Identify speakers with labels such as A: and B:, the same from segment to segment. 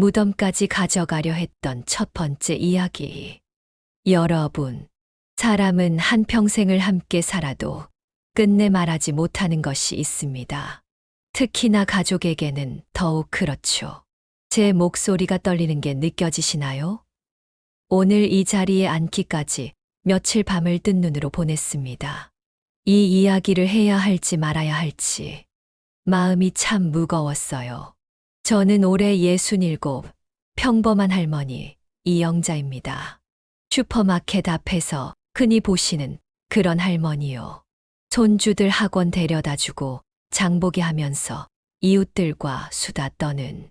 A: 무덤까지 가져가려 했던 첫 번째 이야기. 여러분, 사람은 한평생을 함께 살아도 끝내 말하지 못하는 것이 있습니다. 특히나 가족에게는 더욱 그렇죠. 제 목소리가 떨리는 게 느껴지시나요? 오늘 이 자리에 앉기까지 며칠 밤을 뜬 눈으로 보냈습니다. 이 이야기를 해야 할지 말아야 할지 마음이 참 무거웠어요. 저는 올해 67, 평범한 할머니 이영자입니다. 슈퍼마켓 앞에서 흔히 보시는 그런 할머니요. 손주들 학원 데려다주고 장보기 하면서 이웃들과 수다 떠는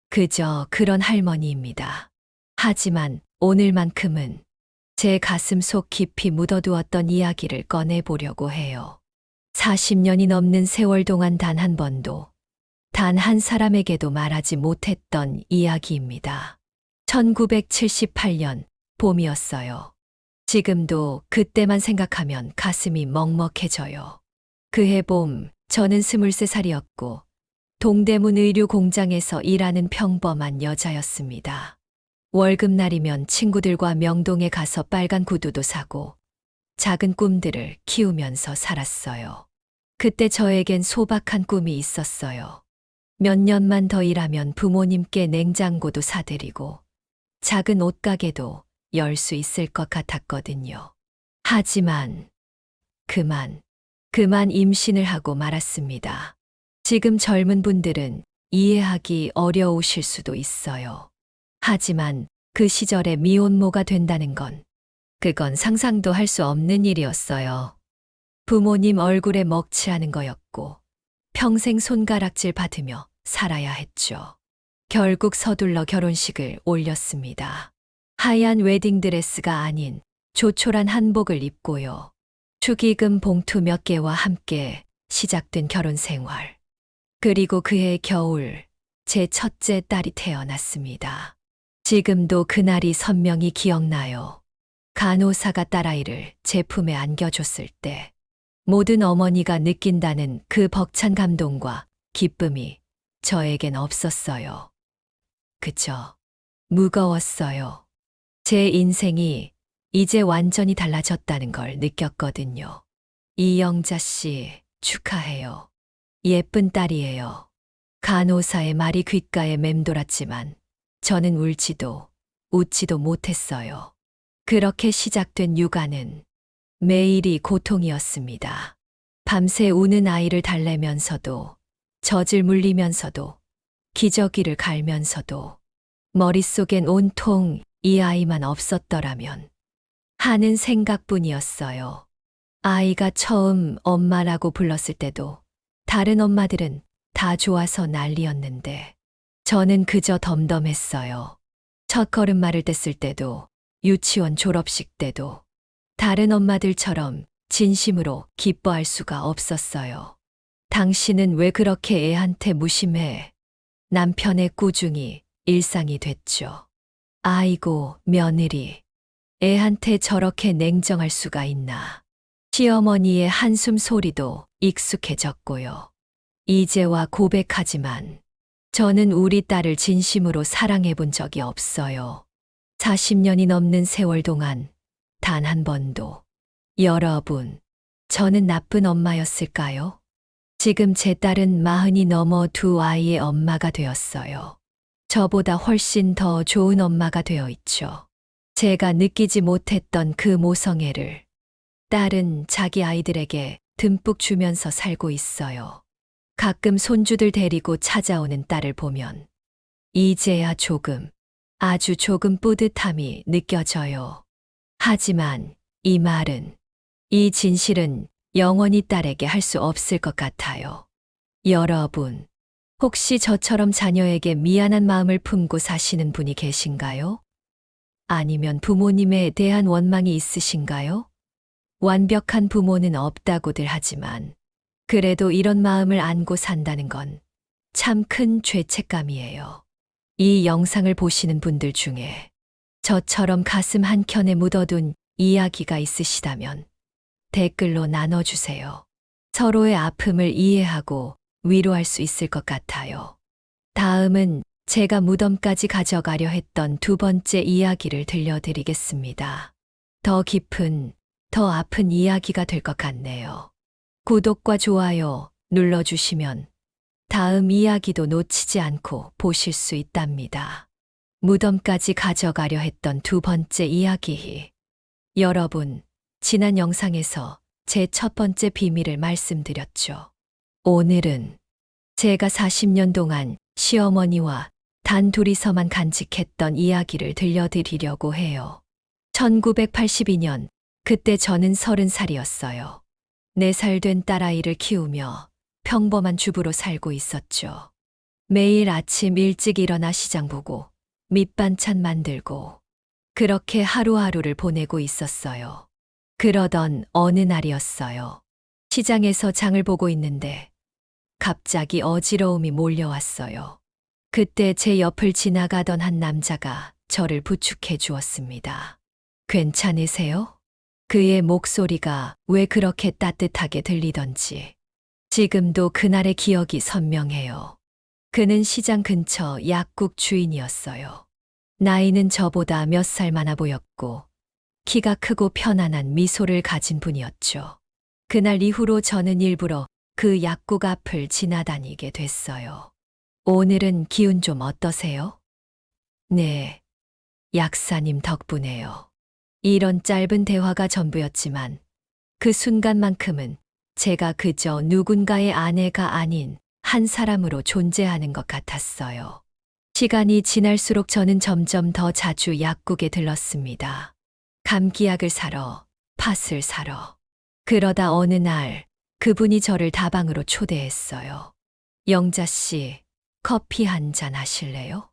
A: 그저 그런 할머니입니다. 하지만 오늘만큼은 제 가슴 속 깊이 묻어두었던 이야기를 꺼내보려고 해요. 40년이 넘는 세월 동안 단 한 번도, 단 한 사람에게도 말하지 못했던 이야기입니다. 1978년 봄이었어요. 지금도 그때만 생각하면 가슴이 먹먹해져요. 그해 봄, 저는 23살이었고, 동대문 의류 공장에서 일하는 평범한 여자였습니다. 월급날이면 친구들과 명동에 가서 빨간 구두도 사고, 작은 꿈들을 키우면서 살았어요. 그때 저에겐 소박한 꿈이 있었어요. 몇 년만 더 일하면 부모님께 냉장고도 사드리고, 작은 옷가게도 열 수 있을 것 같았거든요. 하지만 그만 임신을 하고 말았습니다. 지금 젊은 분들은 이해하기 어려우실 수도 있어요. 하지만 그 시절에 미혼모가 된다는 건 그건 상상도 할 수 없는 일이었어요. 부모님 얼굴에 먹칠하는 거였고 평생 손가락질 받으며 살아야 했죠. 결국 서둘러 결혼식을 올렸습니다. 하얀 웨딩드레스가 아닌 조촐한 한복을 입고요. 축의금 봉투 몇 개와 함께 시작된 결혼 생활. 그리고 그해 겨울 제 첫째 딸이 태어났습니다. 지금도 그날이 선명히 기억나요. 간호사가 딸아이를 제 품에 안겨줬을 때 모든 어머니가 느낀다는 그 벅찬 감동과 기쁨이 저에겐 없었어요. 그저 무거웠어요. 제 인생이 이제 완전히 달라졌다는 걸 느꼈거든요. 이영자 씨, 축하해요. 예쁜 딸이에요. 간호사의 말이 귓가에 맴돌았지만 저는 울지도 웃지도 못했어요. 그렇게 시작된 육아는 매일이 고통이었습니다. 밤새 우는 아이를 달래면서도 젖을 물리면서도 기저귀를 갈면서도 머릿속엔 온통 이 아이만 없었더라면 하는 생각뿐이었어요. 아이가 처음 엄마라고 불렀을 때도 다른 엄마들은 다 좋아서 난리였는데 저는 그저 덤덤했어요. 첫 걸음마를 뗐을 때도 유치원 졸업식 때도 다른 엄마들처럼 진심으로 기뻐할 수가 없었어요. 당신은 왜 그렇게 애한테 무심해? 남편의 꾸중이 일상이 됐죠. 아이고, 며느리. 애한테 저렇게 냉정할 수가 있나. 시어머니의 한숨 소리도 익숙해졌고요. 이제와 고백하지만 저는 우리 딸을 진심으로 사랑해 본 적이 없어요. 40년이 넘는 세월 동안 단 한 번도. 여러분, 저는 나쁜 엄마였을까요? 지금 제 딸은 40이 넘어 두 아이의 엄마가 되었어요. 저보다 훨씬 더 좋은 엄마가 되어 있죠. 제가 느끼지 못했던 그 모성애를 딸은 자기 아이들에게 듬뿍 주면서 살고 있어요. 가끔 손주들 데리고 찾아오는 딸을 보면 이제야 조금, 아주 조금 뿌듯함이 느껴져요. 하지만 이 말은, 이 진실은 영원히 딸에게 할 수 없을 것 같아요. 여러분, 혹시 저처럼 자녀에게 미안한 마음을 품고 사시는 분이 계신가요? 아니면 부모님에 대한 원망이 있으신가요? 완벽한 부모는 없다고들 하지만 그래도 이런 마음을 안고 산다는 건 참 큰 죄책감이에요. 이 영상을 보시는 분들 중에 저처럼 가슴 한켠에 묻어둔 이야기가 있으시다면 댓글로 나눠주세요. 서로의 아픔을 이해하고 위로할 수 있을 것 같아요. 다음은 제가 무덤까지 가져가려 했던 두 번째 이야기를 들려드리겠습니다. 더 깊은, 더 아픈 이야기가 될 것 같네요. 구독과 좋아요 눌러주시면 다음 이야기도 놓치지 않고 보실 수 있답니다. 무덤까지 가져가려 했던 두 번째 이야기. 여러분, 지난 영상에서 제 첫 번째 비밀을 말씀드렸죠. 오늘은 제가 40년 동안 시어머니와 단 둘이서만 간직했던 이야기를 들려드리려고 해요. 1982년, 그때 저는 30살이었어요. 4살 된 딸아이를 키우며 평범한 주부로 살고 있었죠. 매일 아침 일찍 일어나 시장 보고 밑반찬 만들고 그렇게 하루하루를 보내고 있었어요. 그러던 어느 날이었어요. 시장에서 장을 보고 있는데 갑자기 어지러움이 몰려왔어요. 그때 제 옆을 지나가던 한 남자가 저를 부축해 주었습니다. 괜찮으세요? 그의 목소리가 왜 그렇게 따뜻하게 들리던지 지금도 그날의 기억이 선명해요. 그는 시장 근처 약국 주인이었어요. 나이는 저보다 몇 살 많아 보였고 키가 크고 편안한 미소를 가진 분이었죠. 그날 이후로 저는 일부러 그 약국 앞을 지나다니게 됐어요. 오늘은 기운 좀 어떠세요? 네, 약사님 덕분에요. 이런 짧은 대화가 전부였지만 그 순간만큼은 제가 그저 누군가의 아내가 아닌 한 사람으로 존재하는 것 같았어요. 시간이 지날수록 저는 점점 더 자주 약국에 들렀습니다. 감기약을 사러, 팥을 사러. 그러다 어느 날 그분이 저를 다방으로 초대했어요. 영자 씨, 커피 한 잔 하실래요?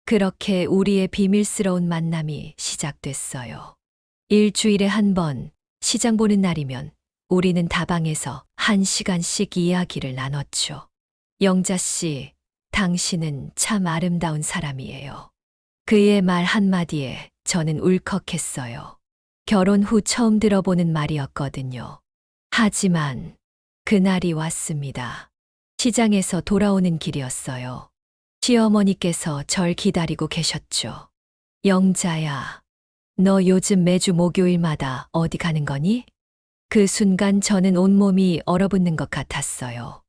A: 그렇게 우리의 비밀스러운 만남이 시작됐어요. 일주일에 한 번 시장 보는 날이면 우리는 다방에서 1시간씩 이야기를 나눴죠. 영자 씨, 당신은 참 아름다운 사람이에요. 그의 말 한마디에 저는 울컥했어요. 결혼 후 처음 들어보는 말이었거든요. 하지만 그날이 왔습니다. 시장에서 돌아오는 길이었어요. 시어머니께서 절 기다리고 계셨죠. 영자야, 너 요즘 매주 목요일마다 어디 가는 거니? 그 순간 저는 온몸이 얼어붙는 것 같았어요.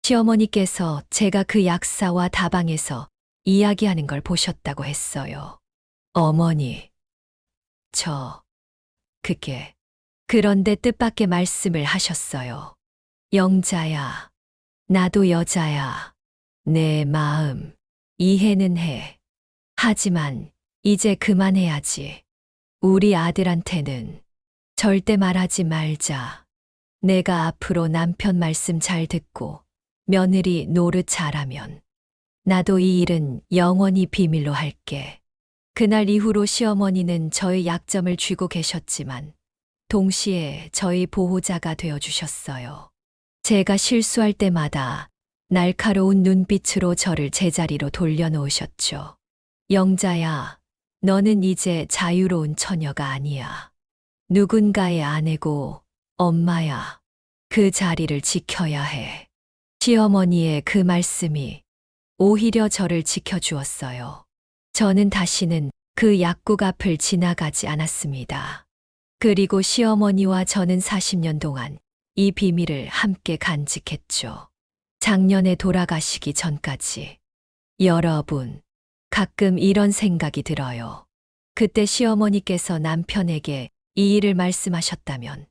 A: 시어머니께서 제가 그 약사와 다방에서 이야기하는 걸 보셨다고 했어요. 어머니, 그게. 그런데 뜻밖의 말씀을 하셨어요. 영자야, 나도 여자야. 내 마음, 이해는 해. 하지만 이제 그만해야지. 우리 아들한테는 절대 말하지 말자. 내가 앞으로 남편 말씀 잘 듣고 며느리 노릇 잘하면 나도 이 일은 영원히 비밀로 할게. 그날 이후로 시어머니는 저의 약점을 쥐고 계셨지만 동시에 저희 보호자가 되어주셨어요. 제가 실수할 때마다 날카로운 눈빛으로 저를 제자리로 돌려놓으셨죠. 영자야, 너는 이제 자유로운 처녀가 아니야. 누군가의 아내고 엄마야. 그 자리를 지켜야 해. 시어머니의 그 말씀이 오히려 저를 지켜주었어요. 저는 다시는 그 약국 앞을 지나가지 않았습니다. 그리고 시어머니와 저는 40년 동안 이 비밀을 함께 간직했죠. 작년에 돌아가시기 전까지. 여러분, 가끔 이런 생각이 들어요. 그때 시어머니께서 남편에게 이 일을 말씀하셨다면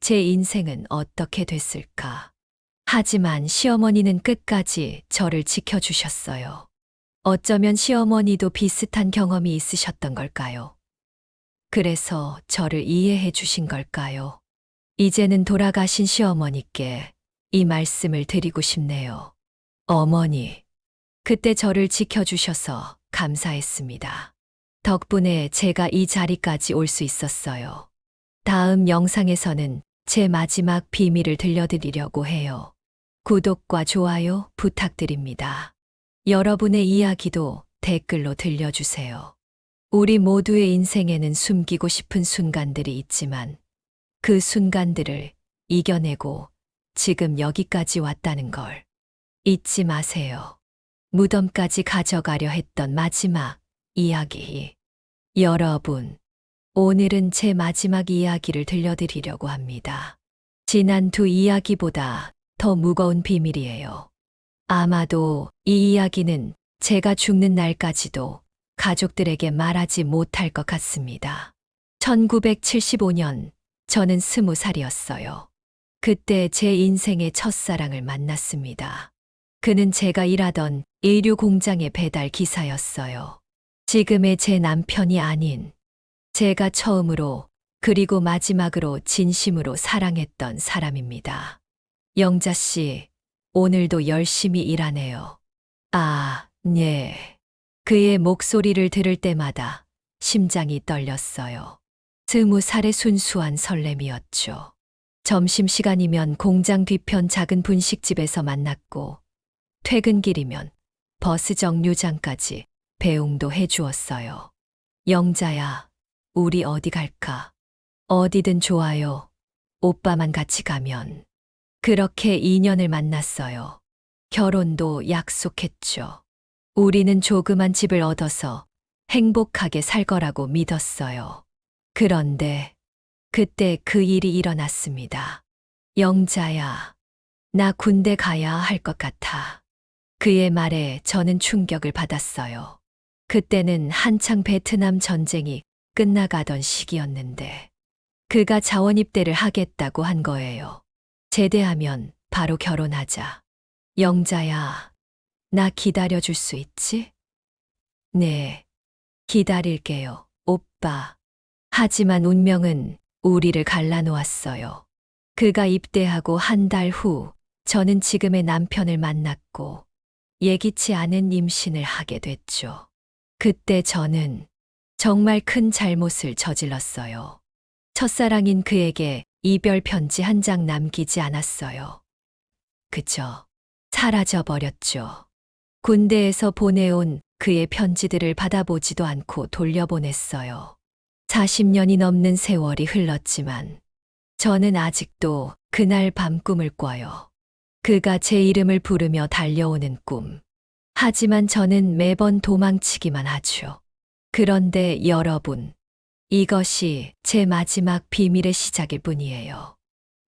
A: 제 인생은 어떻게 됐을까? 하지만 시어머니는 끝까지 저를 지켜주셨어요. 어쩌면 시어머니도 비슷한 경험이 있으셨던 걸까요? 그래서 저를 이해해 주신 걸까요? 이제는 돌아가신 시어머니께 이 말씀을 드리고 싶네요. 어머니, 그때 저를 지켜주셔서 감사했습니다. 덕분에 제가 이 자리까지 올 수 있었어요. 다음 영상에서는 제 마지막 비밀을 들려드리려고 해요. 구독과 좋아요 부탁드립니다. 여러분의 이야기도 댓글로 들려주세요. 우리 모두의 인생에는 숨기고 싶은 순간들이 있지만 그 순간들을 이겨내고 지금 여기까지 왔다는 걸 잊지 마세요. 무덤까지 가져가려 했던 마지막 이야기. 여러분, 오늘은 제 마지막 이야기를 들려드리려고 합니다. 지난 두 이야기보다 더 무거운 비밀이에요. 아마도 이 이야기는 제가 죽는 날까지도 가족들에게 말하지 못할 것 같습니다. 1975년, 저는 20살이었어요. 그때 제 인생의 첫사랑을 만났습니다. 그는 제가 일하던 의류 공장의 배달 기사였어요. 지금의 제 남편이 아닌 제가 처음으로 그리고 마지막으로 진심으로 사랑했던 사람입니다. 영자 씨, 오늘도 열심히 일하네요. 아, 네. 그의 목소리를 들을 때마다 심장이 떨렸어요. 20살의 순수한 설렘이었죠. 점심시간이면 공장 뒤편 작은 분식집에서 만났고, 퇴근길이면 버스 정류장까지 배웅도 해주었어요. 영자야, 우리 어디 갈까? 어디든 좋아요. 오빠만 같이 가면. 그렇게 2년을 만났어요. 결혼도 약속했죠. 우리는 조그만 집을 얻어서 행복하게 살 거라고 믿었어요. 그런데 그때 그 일이 일어났습니다. 영자야, 나 군대 가야 할 것 같아. 그의 말에 저는 충격을 받았어요. 그때는 한창 베트남 전쟁이 끝나가던 시기였는데 그가 자원입대를 하겠다고 한 거예요. 제대하면 바로 결혼하자. 영자야, 나 기다려줄 수 있지? 네, 기다릴게요, 오빠. 하지만 운명은 우리를 갈라놓았어요. 그가 입대하고 한 달 후, 저는 지금의 남편을 만났고, 예기치 않은 임신을 하게 됐죠. 그때 저는 정말 큰 잘못을 저질렀어요. 첫사랑인 그에게 이별 편지 한 장 남기지 않았어요. 그저 사라져 버렸죠. 군대에서 보내온 그의 편지들을 받아보지도 않고 돌려보냈어요. 40년이 넘는 세월이 흘렀지만 저는 아직도 그날 밤 꿈을 꿔요. 그가 제 이름을 부르며 달려오는 꿈. 하지만 저는 매번 도망치기만 하죠. 그런데 여러분, 이것이 제 마지막 비밀의 시작일 뿐이에요.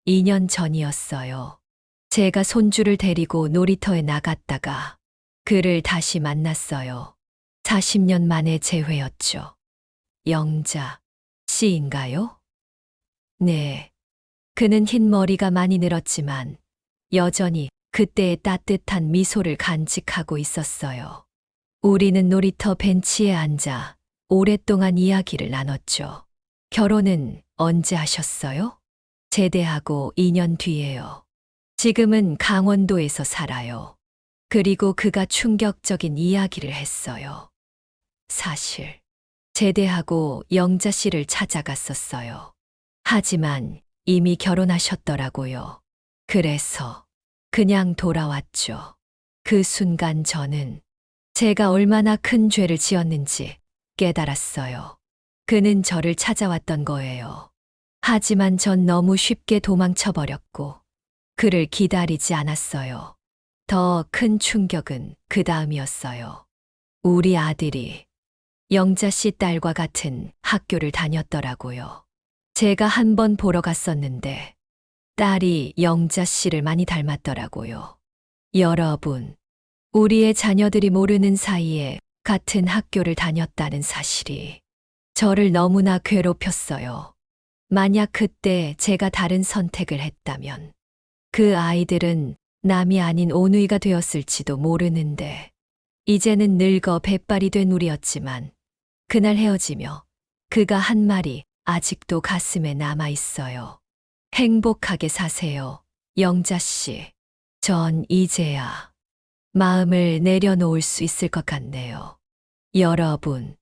A: 2년 전이었어요. 제가 손주를 데리고 놀이터에 나갔다가 그를 다시 만났어요. 40년 만의 재회였죠. 영자 씨인가요? 네. 그는 흰 머리가 많이 늘었지만 여전히 그때의 따뜻한 미소를 간직하고 있었어요. 우리는 놀이터 벤치에 앉아 오랫동안 이야기를 나눴죠. 결혼은 언제 하셨어요? 제대하고 2년 뒤에요. 지금은 강원도에서 살아요. 그리고 그가 충격적인 이야기를 했어요. 사실, 제대하고 영자 씨를 찾아갔었어요. 하지만 이미 결혼하셨더라고요. 그래서 그냥 돌아왔죠. 그 순간 저는 제가 얼마나 큰 죄를 지었는지 깨달았어요. 그는 저를 찾아왔던 거예요. 하지만 전 너무 쉽게 도망쳐버렸고 그를 기다리지 않았어요. 더 큰 충격은 그 다음이었어요. 우리 아들이 영자 씨 딸과 같은 학교를 다녔더라고요. 제가 한 번 보러 갔었는데 딸이 영자 씨를 많이 닮았더라고요. 여러분, 우리의 자녀들이 모르는 사이에 같은 학교를 다녔다는 사실이 저를 너무나 괴롭혔어요. 만약 그때 제가 다른 선택을 했다면 그 아이들은 남이 아닌 오누이가 되었을지도 모르는데 이제는 늙어 백발이 된 우리였지만 그날 헤어지며 그가 한 말이 아직도 가슴에 남아 있어요. 행복하게 사세요, 영자 씨. 전 이제야 마음을 내려놓을 수 있을 것 같네요. 여러분,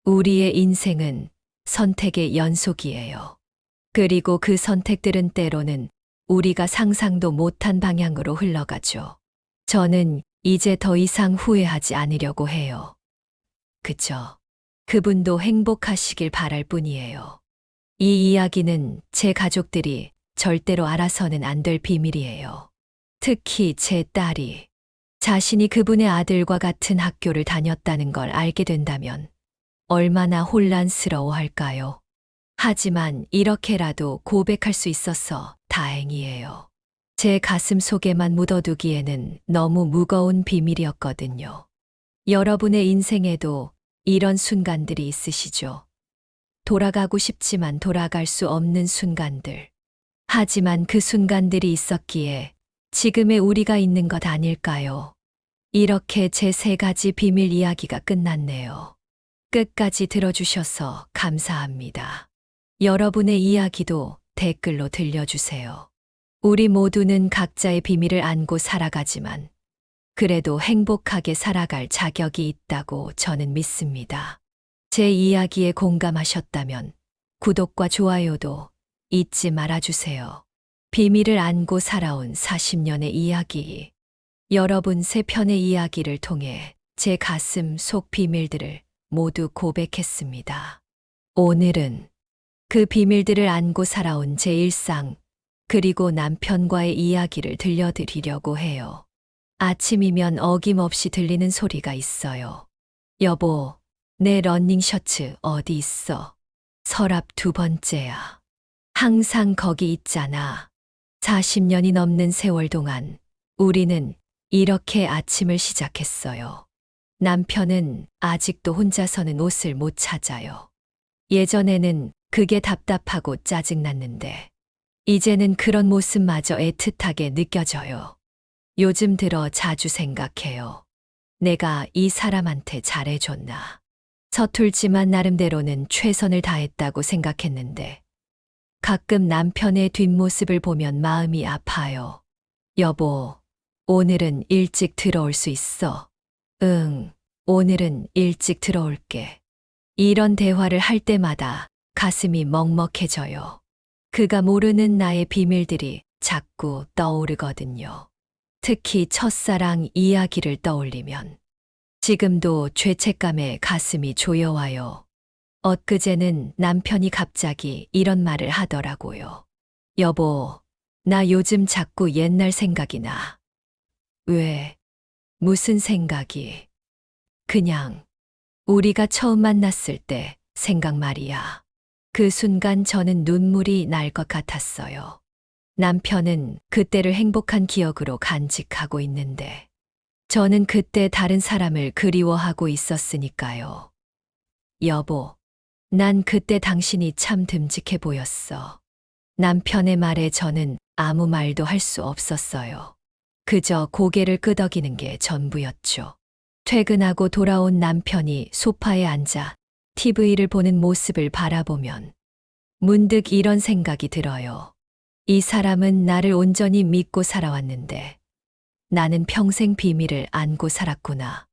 A: 우리의 인생은 선택의 연속이에요. 그리고 그 선택들은 때로는 우리가 상상도 못한 방향으로 흘러가죠. 저는 이제 더 이상 후회하지 않으려고 해요. 그저 그분도 행복하시길 바랄 뿐이에요. 이 이야기는 제 가족들이 절대로 알아서는 안 될 비밀이에요. 특히 제 딸이. 자신이 그분의 아들과 같은 학교를 다녔다는 걸 알게 된다면 얼마나 혼란스러워할까요? 하지만 이렇게라도 고백할 수 있어서 다행이에요. 제 가슴 속에만 묻어두기에는 너무 무거운 비밀이었거든요. 여러분의 인생에도 이런 순간들이 있으시죠? 돌아가고 싶지만 돌아갈 수 없는 순간들. 하지만 그 순간들이 있었기에 지금의 우리가 있는 것 아닐까요? 이렇게 제 3가지 비밀 이야기가 끝났네요. 끝까지 들어주셔서 감사합니다. 여러분의 이야기도 댓글로 들려주세요. 우리 모두는 각자의 비밀을 안고 살아가지만 그래도 행복하게 살아갈 자격이 있다고 저는 믿습니다. 제 이야기에 공감하셨다면 구독과 좋아요도 잊지 말아주세요. 비밀을 안고 살아온 40년의 이야기. 여러분 3편의 이야기를 통해 제 가슴 속 비밀들을 모두 고백했습니다. 오늘은 그 비밀들을 안고 살아온 제 일상, 그리고 남편과의 이야기를 들려드리려고 해요. 아침이면 어김없이 들리는 소리가 있어요. 여보, 내 러닝 셔츠 어디 있어? 서랍 2번째야. 항상 거기 있잖아. 40년이 넘는 세월 동안 우리는 이렇게 아침을 시작했어요. 남편은 아직도 혼자서는 옷을 못 찾아요. 예전에는 그게 답답하고 짜증났는데 이제는 그런 모습마저 애틋하게 느껴져요. 요즘 들어 자주 생각해요. 내가 이 사람한테 잘해줬나? 서툴지만 나름대로는 최선을 다했다고 생각했는데 가끔 남편의 뒷모습을 보면 마음이 아파요. 여보, 오늘은 일찍 들어올 수 있어? 응, 오늘은 일찍 들어올게. 이런 대화를 할 때마다 가슴이 먹먹해져요. 그가 모르는 나의 비밀들이 자꾸 떠오르거든요. 특히 첫사랑 이야기를 떠올리면 지금도 죄책감에 가슴이 조여와요. 엊그제는 남편이 갑자기 이런 말을 하더라고요. 여보, 나 요즘 자꾸 옛날 생각이 나. 왜? 무슨 생각이? 그냥 우리가 처음 만났을 때 생각 말이야. 그 순간 저는 눈물이 날 것 같았어요. 남편은 그때를 행복한 기억으로 간직하고 있는데 저는 그때 다른 사람을 그리워하고 있었으니까요. 여보, 난 그때 당신이 참 듬직해 보였어. 남편의 말에 저는 아무 말도 할 수 없었어요. 그저 고개를 끄덕이는 게 전부였죠. 퇴근하고 돌아온 남편이 소파에 앉아 TV를 보는 모습을 바라보면 문득 이런 생각이 들어요. 이 사람은 나를 온전히 믿고 살아왔는데 나는 평생 비밀을 안고 살았구나.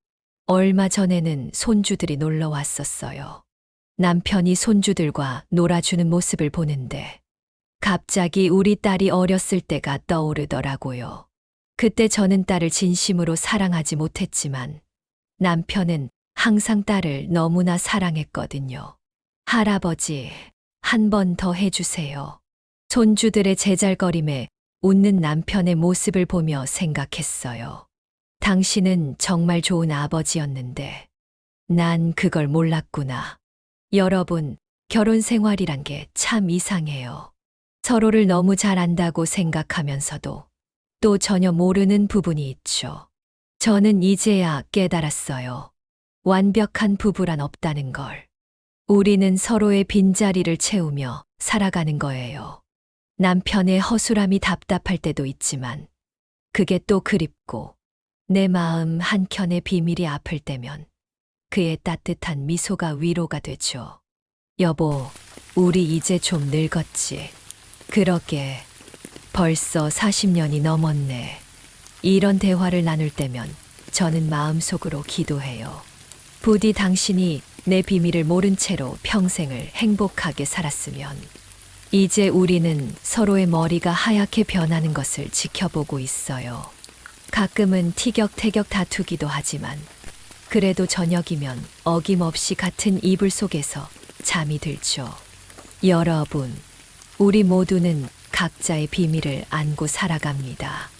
A: 얼마 전에는 손주들이 놀러 왔었어요. 남편이 손주들과 놀아주는 모습을 보는데 갑자기 우리 딸이 어렸을 때가 떠오르더라고요. 그때 저는 딸을 진심으로 사랑하지 못했지만 남편은 항상 딸을 너무나 사랑했거든요. 할아버지, 한 번 더 해주세요. 손주들의 제잘거림에 웃는 남편의 모습을 보며 생각했어요. 당신은 정말 좋은 아버지였는데 난 그걸 몰랐구나. 여러분, 결혼 생활이란 게 참 이상해요. 서로를 너무 잘 안다고 생각하면서도 또 전혀 모르는 부분이 있죠. 저는 이제야 깨달았어요. 완벽한 부부란 없다는 걸. 우리는 서로의 빈자리를 채우며 살아가는 거예요. 남편의 허술함이 답답할 때도 있지만 그게 또 그립고 내 마음 한켠의 비밀이 아플 때면 그의 따뜻한 미소가 위로가 되죠. 여보, 우리 이제 좀 늙었지. 그러게 벌써 40년이 넘었네. 이런 대화를 나눌 때면 저는 마음속으로 기도해요. 부디 당신이 내 비밀을 모른 채로 평생을 행복하게 살았으면. 이제 우리는 서로의 머리가 하얗게 변하는 것을 지켜보고 있어요. 가끔은 티격태격 다투기도 하지만 그래도 저녁이면 어김없이 같은 이불 속에서 잠이 들죠. 여러분, 우리 모두는 각자의 비밀을 안고 살아갑니다.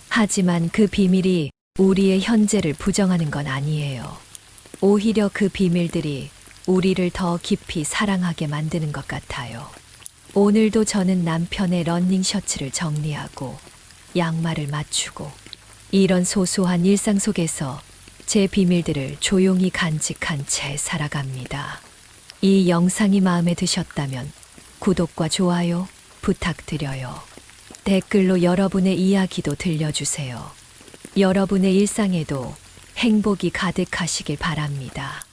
A: 하지만 그 비밀이 우리의 현재를 부정하는 건 아니에요. 오히려 그 비밀들이 우리를 더 깊이 사랑하게 만드는 것 같아요. 오늘도 저는 남편의 러닝 셔츠를 정리하고 양말을 맞추고 이런 소소한 일상 속에서 제 비밀들을 조용히 간직한 채 살아갑니다. 이 영상이 마음에 드셨다면 구독과 좋아요 부탁드려요. 댓글로 여러분의 이야기도 들려주세요. 여러분의 일상에도 행복이 가득하시길 바랍니다.